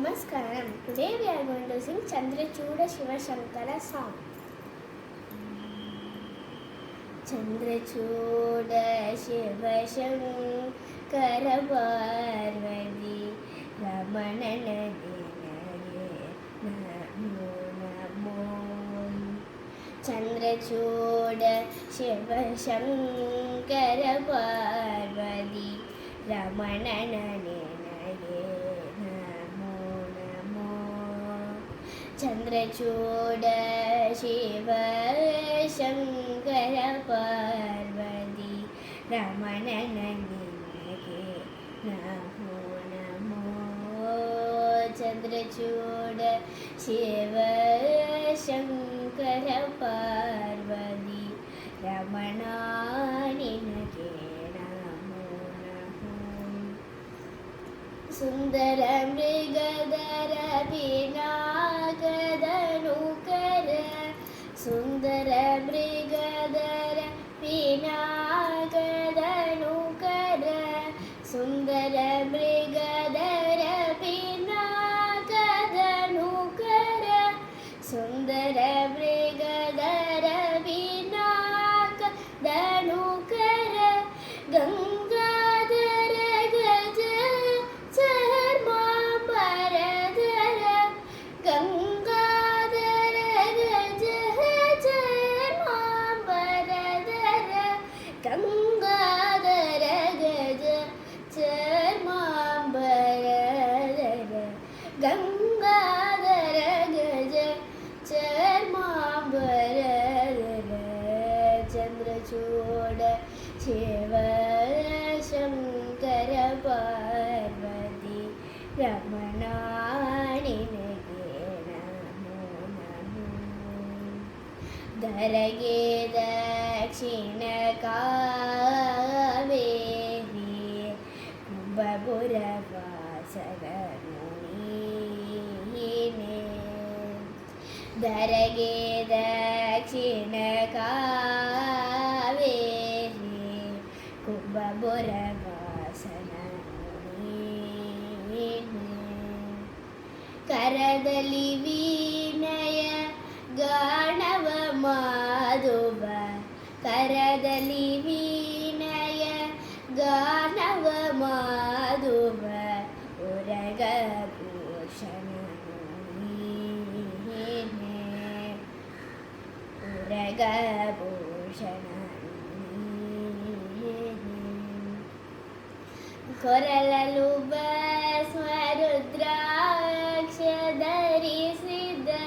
Namaskaram. Today we are going to sing Chandrachuda Shiva Shankara song. Chandrachuda Shiva Shankara Parvati Ramanana Dinare Namo Namo. Chandrachuda Shiva Shankara Parvati Ramanana Dinare Chandrachuda Shiva Shankara Parvati Ramanana Dinare Namo Namo. Chandrachuda Shiva Shankara Parvati Ramanana Dinare Namo Namo. Sundara Mrigadara Pinakadhanukara Sundara Mrigadara Pinakadhanukara Sundara Mrigadara Pinakadhanukara Sundara Mrigadara Pinakadhanukara Gangadhara Gaja Charmambaradhara Gangadhara Gaja Charmambaradhara Gangadhara Gaja Charmambaradhara Gangadhara Gaja Charmambaradhara. Chandrachuda Shiva Shankara Parvati Ramana Dinare Namo Namo. Dharage Dakshina Kaveri Kumbhapura Vasara Munine. Dharage Dakshina Kaveri Kumbhapura Vasara Munine. Karadali Vinaya Ganava Madhuva Karadali Vinaya Ganava Madhuva Uraga Bhushana Munine Uraga Bhushana Munine. Koralalu Bhasmarudraksha Dharisida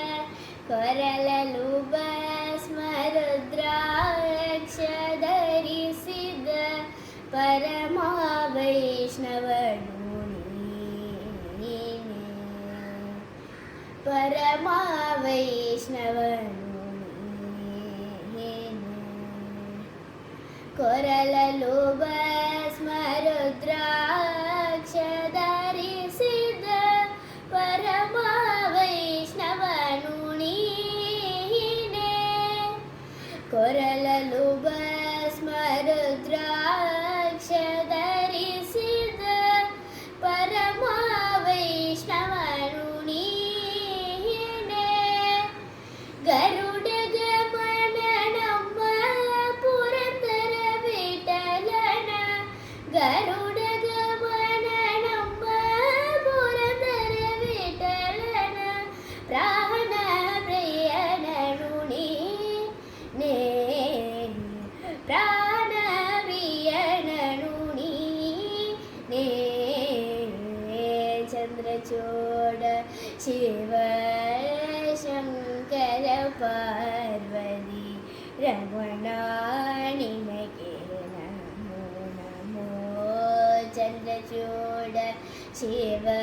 Koralalu Bhasmarudraksha Dharisida Parama Vaishnavadunine Parama Vaishnavadunine. Koralalu Bhasmarudraksha Dharisida Parama Vaishnavadunine Koralalu Bhasmarudraksha Dharisida Parama Vaishnavadunine. Garuda Gamana Namma Purandara Vitalana Garuda Gamana Namma Purandara Vitalana Prana Priyana Nuni Ne Prana Priyana Nuni Ne. Chandrachuda Shiva Shankara Parvati Ramana Dinare Namo Namo. Chandrachuda Shiva